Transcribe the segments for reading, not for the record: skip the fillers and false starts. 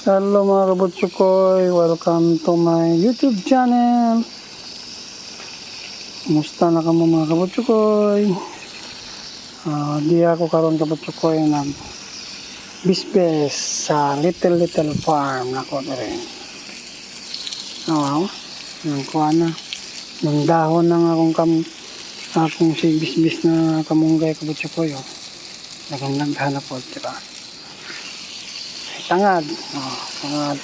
Hello mga kabutsukoy, welcome to my YouTube channel. Kumusta na kamo mga kabutsukoy? Di ako karon kabutsukoy ng bisbes sa little farm na ko rin. Wow, nang kuha na. Nang dahon na akong si bisbes na kamunggay kabutsukoy. Naghanap po, diba? Tangad. Tangad.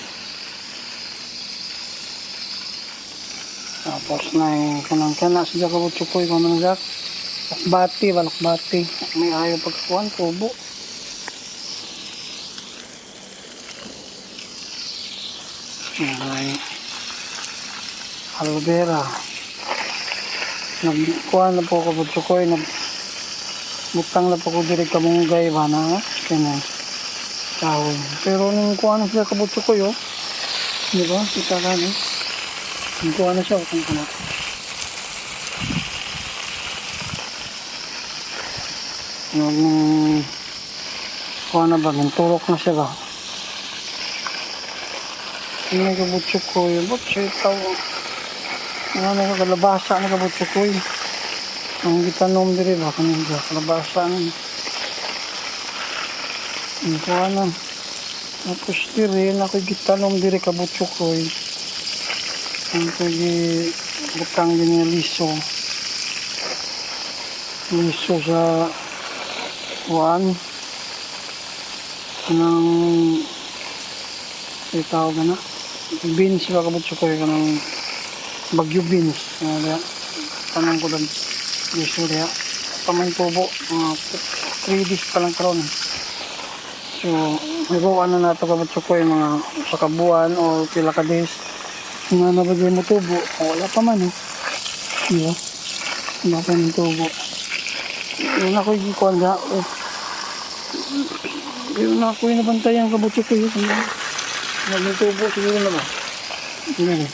Tapos na yung kanang-kana siya kabutsukoy kamanagak. Balakbati. May ayaw pagkakuan, kubo. Ay, aloe vera. Nagkuhan na po kabutsukoy. Butang na po ko diri kamunggay ba na. Kaya kahoy. Pero nung kuha na sila kabutsukoy, di ba? Kita ka na. Nung kuha na siya, kung kana. Nung kuha na ba? Nung turok na siya ba? May kabutsukoy. Ba't siya itaw? Ano na kalabasa na kabutsukoy? Ang gitanom diri ba? Kanina kalabasa na. Ang kuha na. Tapos diri ako'y gitanom diri kabutsukoy. Ang ko'y butang din yung liso. Liso sa kuhaan. Kanang itawag na. Beans ba kabutsukoy ka ng bagyo beans. Tanong ko doon. Liso diya. Pamay tubo. 3 days pa lang karon. So, hiruan na nato kabutsukoy mga pakabuan o pila ka days. Kung ano ba dyan mo tubo, wala pa man Diba? Wala pa man tubo. Yun ako yung kuwan na. Yun ako yung nabantayan kabutsukoy. Wala tubo siguro na ba? Yan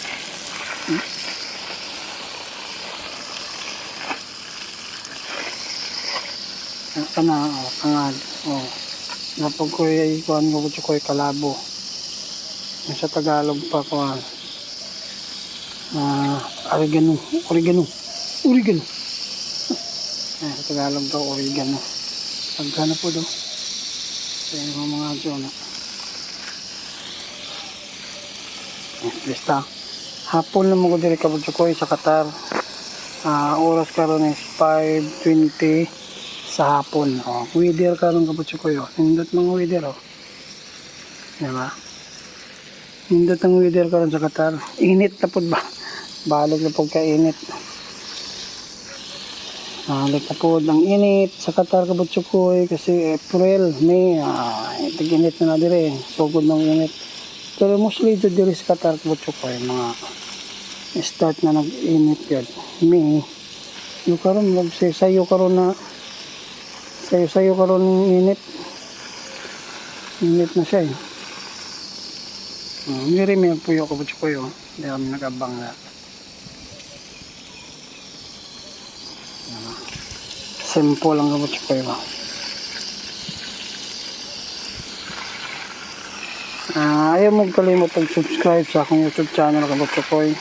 Kana, tangad. Napag ko ay kuhan ko ko kalabo. Sa Tagalog pa kuhan. Oregano. Sa Tagalog daw oregano. Pagkana po daw. Sa mga dyan. Lista. Hapon na mo ko diri kabutsukoy sa Qatar. Oras karon is 5:20 sa hapon. Weather karon kabutsukoy. Nindot mga weather. Diba? Nindot ang weather karon sa Qatar. Init na po ba? Balik na po ka-init. Balik na po ang init sa Qatar kabutsukoy kasi April, May, tig-init na dire. Sugod ng init. Pero mostly dire sa Qatar kabutsukoy mga start na nag-init yun. May, yung karon nagsayo karon na sayo karon ng init. Init na siya Hindi may puyo kabutsukoy Hindi kami nag-abang na. Simple lang kabutsukoy ayaw mo kalimot mag-subscribe sa akong YouTube channel kabutsukoy.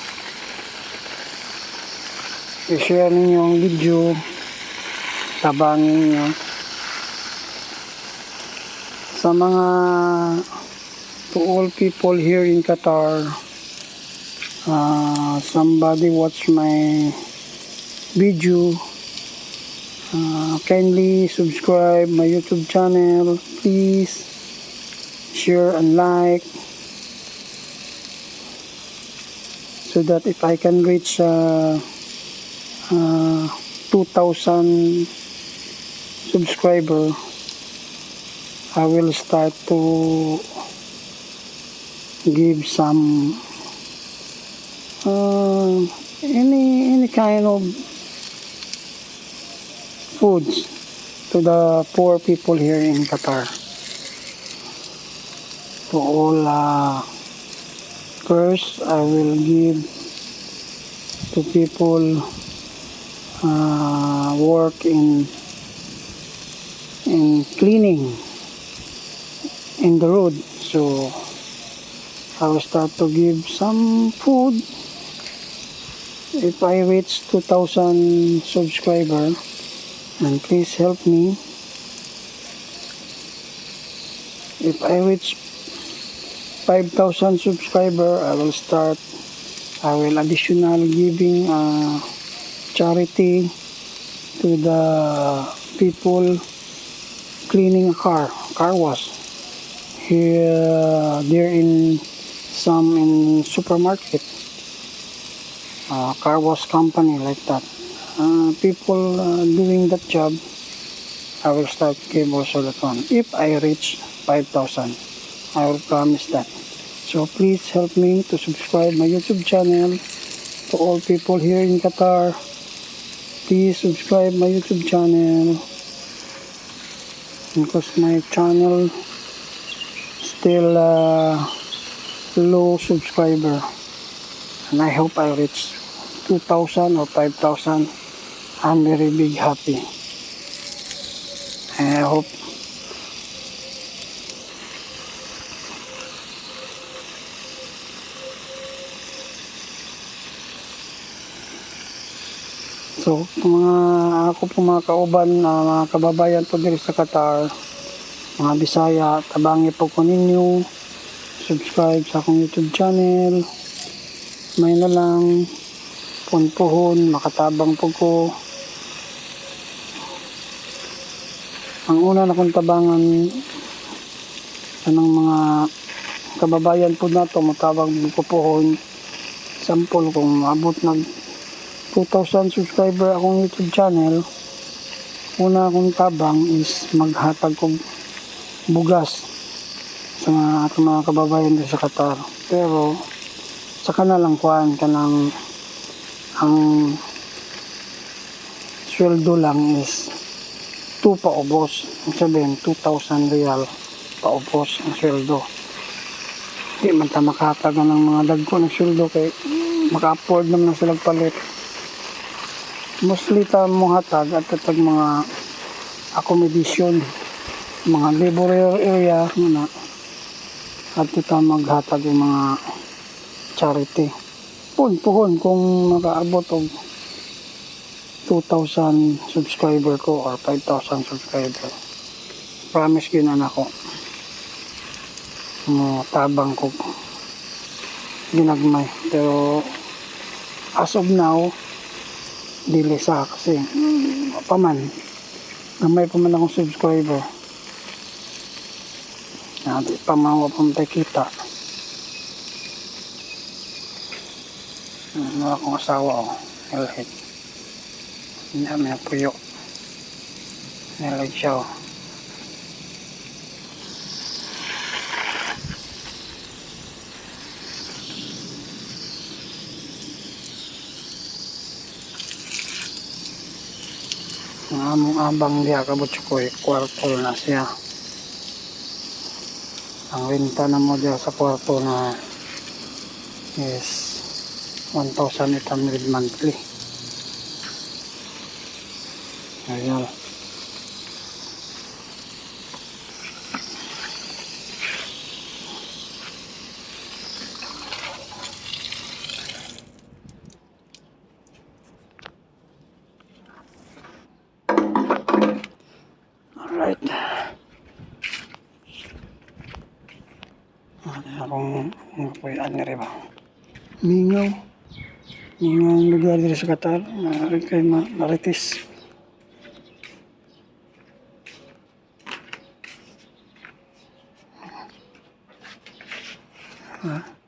I-share ninyo ang video. Tabangin nyo. Sa mga to all people here in Qatar, somebody watch my video, kindly subscribe my YouTube channel, please share and like, so that if I can reach 2,000 subscriber, I will start to give some any kind of foods to the poor people here in Qatar. To all first I will give to people work in cleaning in the road. So I will start to give some food if I reach 2,000 subscriber. And please help me. If I reach 5,000 subscriber, I will additional giving charity to the people cleaning a car wash here there in some in supermarket, car wash company like that. People doing that job, I will start give also that one. If I reach 5,000, I will promise that. So please help me to subscribe my YouTube channel. To all people here in Qatar, please subscribe my YouTube channel, because my channel still low subscriber, and I hope I reach 2,000 or 5,000. I'm very big happy, and I hope so ako po mga kauban, mga kababayan po dito sa Qatar, mga Bisaya, tabangi po ko ninyo subscribe sa akong YouTube channel. May na lang punpuhon, makatabang po ko. Ang una na kong tabangan ng mga kababayan po na to, matabang po pohon. Sample, kung abot ng 2,000 subscriber akong YouTube channel, una akong tabang is maghatag kong bugas sa ating mga kababayan din sa Qatar. Pero sa kanalang kuhaan kanang ang sweldo lang is 2 paubos. Ang sabihin 2,000 real paubos ang sweldo. Di man ta makatag ng mga dagko ng sweldo kay maka-afford naman na sila palit. Mostly ta mo hatag at katag mga accommodation, mga labor area na at ta maghatag yung mga charity. Puhon kung makaabot og 2,000 subscriber ko or 5,000 subscriber. Promise ginan ako mo tabang ko ginagmay. Pero as of now, dili sa kasi paman gamay pa man akong subscriber, di pa man ako kita. Ano akong asawa nilahit hindi namin puyo nilag siya ang among abang diya kabutsukoy kwarto na siya. Ang renta na mo diya sa kwarto na is 1,800 monthly. Ayan. Alright. Akong napuyan na rin ba? Mingaw ang lugar dito sa Qatar na kay Marites. Ha?